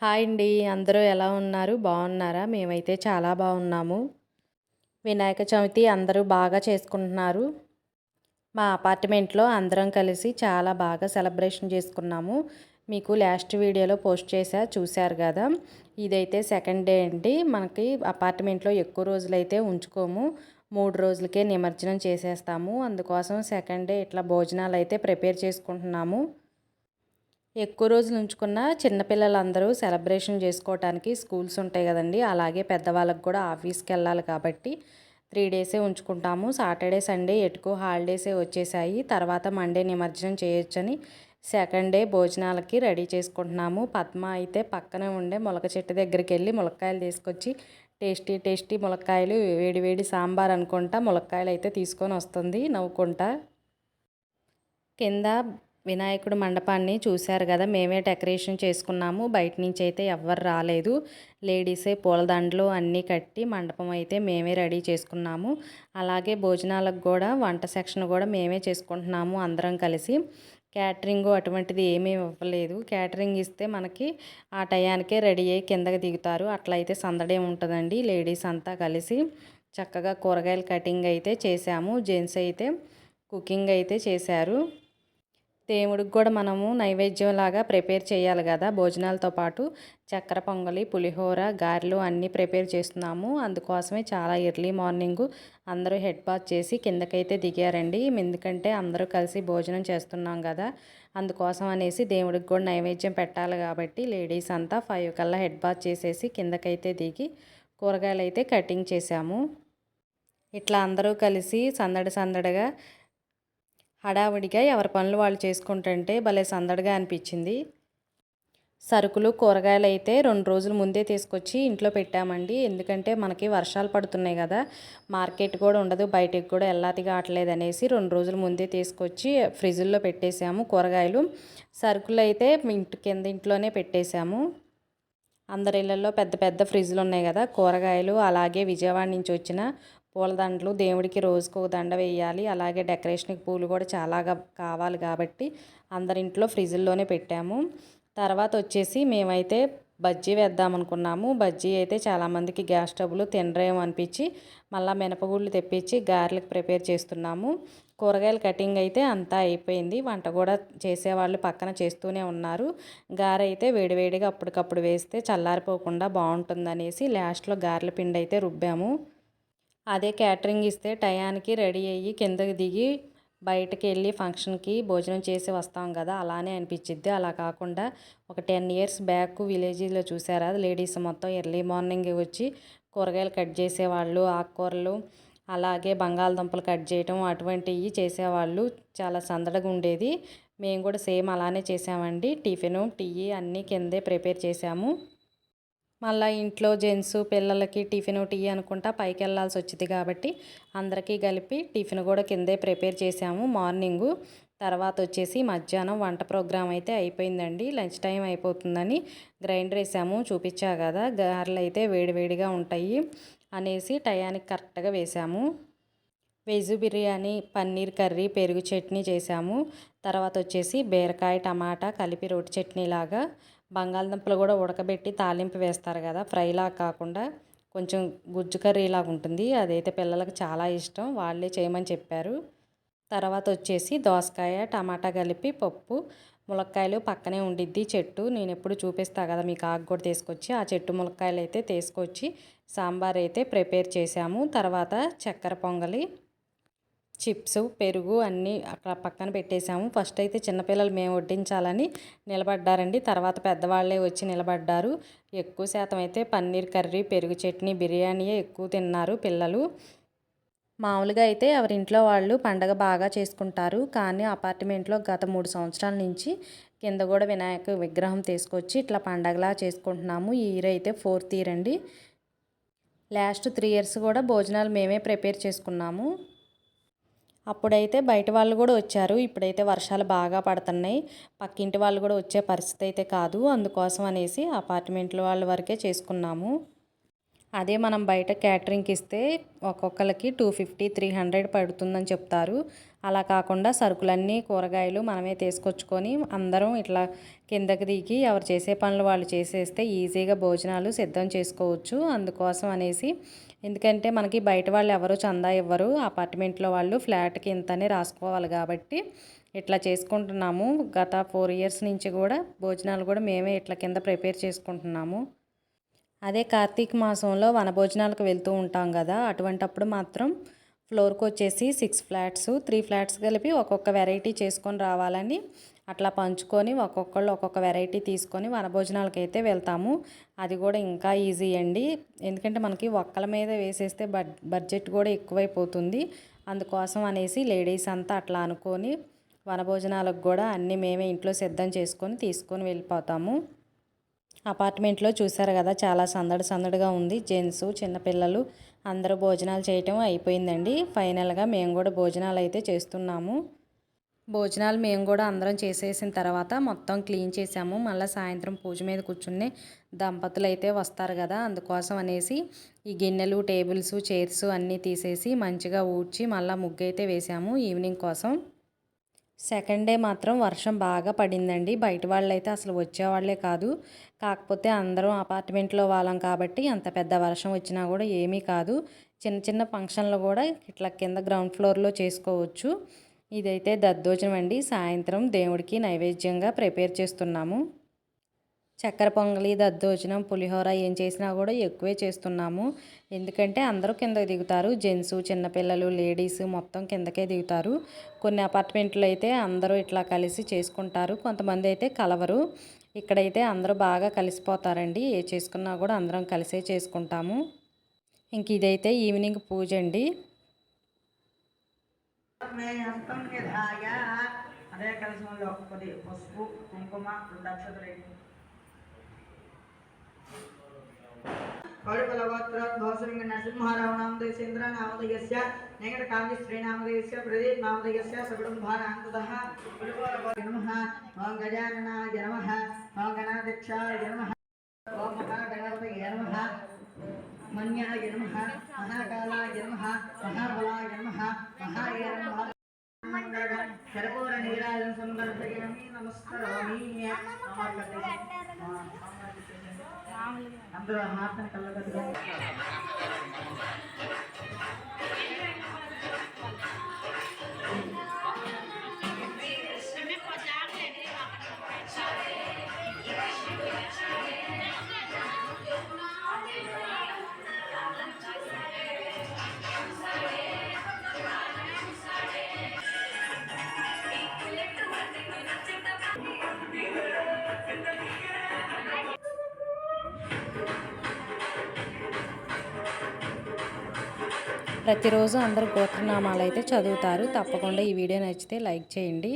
Hi అండి. అందరూ ఎలా ఉన్నారు? బాగున్నారా? మేమైతే చాలా బాగున్నాము. వినాయక చవితి అందరూ బాగా చేసుకుంటున్నారు. మా అపార్ట్మెంట్లో అందరం కలిసి చాలా బాగా సెలబ్రేషన్ చేసుకున్నాము. మీకు లాస్ట్ వీడియోలో పోస్ట్ చేశా చూశారు కదా. ఇదైతే సెకండ్ డే అండి. మనకి అపార్ట్మెంట్లో ఎక్కువ రోజులైతే ఉంచుకోము. 3 రోజులకే నిమజ్జనం చేసేస్తాము. అందుకోసం సెకండ్ డే ఇట్లా భోజనాలు అయితే ప్రిపేర్ చేసుకుంటున్నాము. ఎక్కువ రోజులు ఉంచుకున్న చిన్నపిల్లలందరూ సెలబ్రేషన్ చేసుకోవటానికి స్కూల్స్ ఉంటాయి కదండి. అలాగే పెద్దవాళ్ళకి కూడా ఆఫీస్కి వెళ్ళాలి కాబట్టి 3 డేసే ఉంచుకుంటాము. సాటర్డే సండే ఎటుకో హాలిడేసే వచ్చేసాయి. తర్వాత మండే నిమజ్జనం చేయొచ్చని సెకండ్ డే భోజనాలకి రెడీ చేసుకుంటున్నాము. పద్మ అయితే పక్కనే ఉండే ములక చెట్టు దగ్గరికి వెళ్ళి ములక్కాయలు తీసుకొచ్చి టేస్టీ టేస్టీ ములక్కాయలు వేడి వేడి సాంబార్ అనుకుంటా ములక్కాయలు అయితే తీసుకొని వస్తుంది నవ్వుకుంటా. కింద వినాయకుడు మండపాన్ని చూశారు కదా. మేమే డెకరేషన్ చేసుకున్నాము. బయట నుంచి అయితే ఎవ్వరు రాలేదు. లేడీసే పూలదండలు అన్నీ కట్టి మండపం అయితే మేమే రెడీ చేసుకున్నాము. అలాగే భోజనాలకు కూడా వంట సెక్షన్ కూడా మేమే చేసుకుంటున్నాము అందరం కలిసి. క్యాటరింగ్ అటువంటిది ఏమీ ఇవ్వలేదు. క్యాటరింగ్ ఇస్తే మనకి ఆ టయానికే రెడీ అయ్యి కిందకి దిగుతారు. అట్లయితే సందడే ఉంటుందండి. లేడీస్ అంతా కలిసి చక్కగా కూరగాయల కటింగ్ అయితే చేశాము. జెంట్స్ అయితే కుకింగ్ అయితే చేశారు. దేవుడికి కూడా మనము నైవేద్యంలాగా ప్రిపేర్ చేయాలి కదా. భోజనాలతో పాటు చక్కెర పొంగలి, పులిహోర, గారెలు అన్నీ ప్రిపేర్ చేస్తున్నాము. అందుకోసమే చాలా ఎర్లీ మార్నింగు అందరూ హెడ్ బాత్ చేసి కిందకైతే దిగారండి. ఎందుకంటే అందరూ కలిసి భోజనం చేస్తున్నాం కదా. అందుకోసం అనేసి దేవుడికి కూడా నైవేద్యం పెట్టాలి కాబట్టి లేడీస్ అంతా 5 కల్లా హెడ్ బాత్ చేసేసి కిందకైతే దిగి కూరగాయలు అయితే కటింగ్ చేశాము. ఇట్లా అందరూ కలిసి సందడి సందడిగా హడావుడిగా ఎవరి పనులు వాళ్ళు చేసుకుంటుంటే భలే సందడిగా అనిపించింది. సరుకులు కూరగాయలు అయితే 2 రోజుల ముందే తీసుకొచ్చి ఇంట్లో పెట్టామండి. ఎందుకంటే మనకి వర్షాలు పడుతున్నాయి కదా. మార్కెట్ కూడా ఉండదు, బయటికి కూడా వెళ్ళాది కావట్లేదు అనేసి 2 రోజుల ముందే తీసుకొచ్చి ఫ్రిడ్జ్లో పెట్టేశాము కూరగాయలు. సరుకులు అయితే ఇంట్లోనే పెట్టేశాము. అందరి ఇళ్ళల్లో పెద్ద పెద్ద ఫ్రిడ్జ్లు ఉన్నాయి కదా. కూరగాయలు అలాగే విజయవాడ నుంచి వచ్చిన పూలదండలు దేవుడికి రోజుకు ఒక దండ వేయాలి. అలాగే డెకరేషన్కి పూలు కూడా చాలా కావాలి కాబట్టి అందరింట్లో ఫ్రిడ్జ్లోనే పెట్టాము. తర్వాత వచ్చేసి మేమైతే బజ్జీ వేద్దామనుకున్నాము. బజ్జీ అయితే చాలామందికి గ్యాస్ స్టవ్లు తినరేమో అనిపించి మళ్ళీ మినపగుళ్ళు తెప్పించి గారెలకు ప్రిపేర్ చేస్తున్నాము. కూరగాయల కటింగ్ అయితే అంతా అయిపోయింది. వంట కూడా చేసేవాళ్ళు పక్కన చేస్తూనే ఉన్నారు. గారె అయితే వేడివేడిగా అప్పటికప్పుడు వేస్తే చల్లారిపోకుండా బాగుంటుందనేసి లాస్ట్లో గారెల పిండి అయితే రుబ్బాము. అదే క్యాటరింగ్ ఇస్తే టయానికి రెడీ అయ్యి కిందకి దిగి బయటకు వెళ్ళి ఫంక్షన్కి భోజనం చేసి వస్తాం కదా. అలానే అనిపించిద్ది. అలా కాకుండా ఒక 10 ఇయర్స్ బ్యాక్ విలేజ్లో చూసారా, లేడీస్ మొత్తం ఎర్లీ మార్నింగ్ వచ్చి కూరగాయలు కట్ చేసేవాళ్ళు, ఆకుకూరలు అలాగే బంగాళదుంపలు కట్ చేయటం అటువంటివి చేసేవాళ్ళు. చాలా సందడిగా ఉండేది. మేము కూడా సేమ్ అలానే చేసామండి. టిఫిను టీ అన్నీ కిందే ప్రిపేర్ చేసాము. మళ్ళీ ఇంట్లో జెంట్స్ పిల్లలకి టిఫిన్ టీ అనుకుంటా పైకి వెళ్ళాల్సి వచ్చింది కాబట్టి అందరికీ కలిపి టిఫిన్ కూడా కిందే ప్రిపేర్ చేసాము మార్నింగు. తర్వాత వచ్చేసి మధ్యాహ్నం వంట ప్రోగ్రాం అయితే అయిపోయిందండి. లంచ్ టైం అయిపోతుందని గ్రైండర్ వేసాము, చూపించా కదా. గారెలు అయితే వేడివేడిగా ఉంటాయి అనేసి టయానికి కరెక్ట్గా వేసాము. వెజ్ బిర్యానీ, పన్నీర్ కర్రీ, పెరుగు చట్నీ చేసాము. తర్వాత వచ్చేసి బీరకాయ టమాటా కలిపి రోటి చట్నీ లాగా, బంగాళదుంపలు కూడా ఉడకబెట్టి తాలింపు వేస్తారు కదా, ఫ్రైలా కాకుండా కొంచెం గుజ్జు కర్రీ లాగా ఉంటుంది. అదైతే పిల్లలకు చాలా ఇష్టం, వాళ్ళే చేయమని చెప్పారు. తర్వాత వచ్చేసి దోసకాయ టమాటా కలిపి పప్పు, ములక్కాయలు పక్కనే ఉండిద్ది చెట్టు. నేను ఎప్పుడు చూపిస్తా కదా మీకు, ఆకు కూడా తీసుకొచ్చి ఆ చెట్టు ములక్కాయలు అయితే తీసుకొచ్చి సాంబార్ అయితే ప్రిపేర్ చేసాము. తర్వాత చక్కెర పొంగలి, చిప్స్, పెరుగు అన్నీ అక్కడ పక్కన పెట్టేశాము. ఫస్ట్ అయితే చిన్నపిల్లలు మేము వడ్డించాలని నిలబడ్డారండి. తర్వాత పెద్దవాళ్ళే వచ్చి నిలబడ్డారు. ఎక్కువ శాతం అయితే పన్నీర్ కర్రీ, పెరుగు చట్నీ, బిర్యానీయే ఎక్కువ తిన్నారు పిల్లలు. మామూలుగా అయితే ఎవరింట్లో వాళ్ళు పండగ బాగా చేసుకుంటారు. కానీ అపార్ట్మెంట్లో గత 3 సంవత్సరాల నుంచి కింద కూడా వినాయక విగ్రహం తీసుకొచ్చి ఇట్లా పండగలా చేసుకుంటున్నాము. ఈ ఇయర్ అయితే 4th ఇయర్ అండి. లాస్ట్ 3 ఇయర్స్ కూడా భోజనాలు మేమే ప్రిపేర్ చేసుకున్నాము. అప్పుడైతే బయట వాళ్ళు కూడా వచ్చారు. ఇప్పుడైతే వర్షాలు బాగా పడుతున్నాయి. పక్కింటి వాళ్ళు కూడా వచ్చే పరిస్థితి అయితే కాదు. అందుకోసం అనేసి అపార్ట్మెంట్లో వాళ్ళ వరకే చేసుకున్నాము. అదే మనం బయట క్యాటరింగ్కి ఇస్తే ఒక్కొక్కరికి 250, 300 పడుతుందని చెప్తారు. అలా కాకుండా సరుకులన్నీ కూరగాయలు మనమే తీసుకొచ్చుకొని అందరం ఇట్లా కిందకి దిగి ఎవరు చేసే పనులు వాళ్ళు చేసేస్తే ఈజీగా భోజనాలు సిద్ధం చేసుకోవచ్చు. అందుకోసం అనేసి ఎందుకంటే మనకి బయట వాళ్ళు ఎవరు చందా ఇవ్వరు, అపార్ట్మెంట్లో వాళ్ళు ఫ్లాట్కి ఇంతనే రాసుకోవాలి కాబట్టి ఇట్లా చేసుకుంటున్నాము. గత 4 ఇయర్స్ నుంచి కూడా భోజనాలు కూడా మేమే ఇట్లా కింద ప్రిపేర్ చేసుకుంటున్నాము. అదే కార్తీక మాసంలో వనభోజనాలకు వెళ్తూ ఉంటాం కదా, అటువంటప్పుడు మాత్రం ఫ్లోర్కి వచ్చేసి 6 ఫ్లాట్స్ 3 ఫ్లాట్స్ కలిపి ఒక్కొక్క వెరైటీ చేసుకొని రావాలని అట్లా పంచుకొని ఒక్కొక్కళ్ళు ఒక్కొక్క వెరైటీ తీసుకొని వనభోజనాలకు అయితే వెళ్తాము. అది కూడా ఇంకా ఈజీ అండి, ఎందుకంటే మనకి ఒక్కల మీద వేసేస్తే బడ్జెట్ కూడా ఎక్కువైపోతుంది. అందుకోసం అనేసి లేడీస్ అంతా అట్లా అనుకొని వనభోజనాలకు కూడా అన్నీ మేమే ఇంట్లో సిద్ధం చేసుకొని తీసుకొని వెళ్ళిపోతాము. అపార్ట్మెంట్లో చూసారు కదా, చాలా సందడిగా ఉంది. జెంట్స్ చిన్నపిల్లలు అందరూ భోజనాలు చేయటం అయిపోయిందండి. ఫైనల్గా మేము కూడా భోజనాలు అయితే చేస్తున్నాము. భోజనాలు మేము కూడా అందరం చేసేసిన తర్వాత మొత్తం క్లీన్ చేసాము. మళ్ళీ సాయంత్రం పూజ మీద కూర్చునే దంపతులు అయితే వస్తారు కదా, అందుకోసం అనేసి ఈ గిన్నెలు టేబుల్స్ చైర్స్ అన్నీ తీసేసి మంచిగా ఊడ్చి మళ్ళీ ముగ్గు అయితే వేసాము ఈవినింగ్ కోసం. సెకండ్ డే మాత్రం వర్షం బాగా పడిందండి. బయట వాళ్ళైతే అసలు వచ్చేవాళ్లే కాదు. కాకపోతే అందరం అపార్ట్మెంట్లో వాళ్ళం కాబట్టి అంత పెద్ద వర్షం వచ్చినా కూడా ఏమీ కాదు. చిన్న చిన్న ఫంక్షన్లు కూడా ఇట్లా కింద గ్రౌండ్ ఫ్లోర్లో చేసుకోవచ్చు. ఇదైతే దద్దోజనం అండి, సాయంత్రం దేవుడికి నైవేద్యంగా ప్రిపేర్ చేస్తున్నాము. చక్కెర పొంగలి దద్దోజనం పులిహోర ఏం చేసినా కూడా ఎక్కువే చేస్తున్నాము. ఎందుకంటే అందరూ కిందకి దిగుతారు, జెంట్స్ చిన్నపిల్లలు లేడీస్ మొత్తం కిందకే దిగుతారు. కొన్ని అపార్ట్మెంట్లు అయితే అందరూ ఇట్లా కలిసి చేసుకుంటారు, కొంతమంది అయితే కలవరు. ఇక్కడైతే అందరూ బాగా కలిసిపోతారండి, ఏ చేసుకున్నా కూడా అందరం కలిసే చేసుకుంటాము. ఇంక ఇదైతే ఈవినింగ్ పూజ అండి. అదే కలశంలో కొద్ది పసుపు కుంకుమ 2 అక్షతలు कौड़पलगोत्रोद्भवसलिंग नरसिंहरावनामदेशेन्द्रनामदेयस्य नेकटकाव्यश्रीनामदेयस्य प्रदीपनामदेयस्य सकुटुम्बानान्ततः नमः ओं गजाननाय नमः ओं गणाध्यक्षाय नमः ओं महागणपतये नमः मन्याय नमः महाकालाय नमः महाबलाय नमः महाय नमः कर्पूर नीराजन समर्पयामि नमस्करोमि అందరూ హార్ట్ని కళ్ళగట్టుగా ప్రతిరోజు అందరూ గోత్రనామాలు అయితే చదువుతారు. తప్పకుండా ఈ వీడియో నచ్చితే లైక్ చేయండి.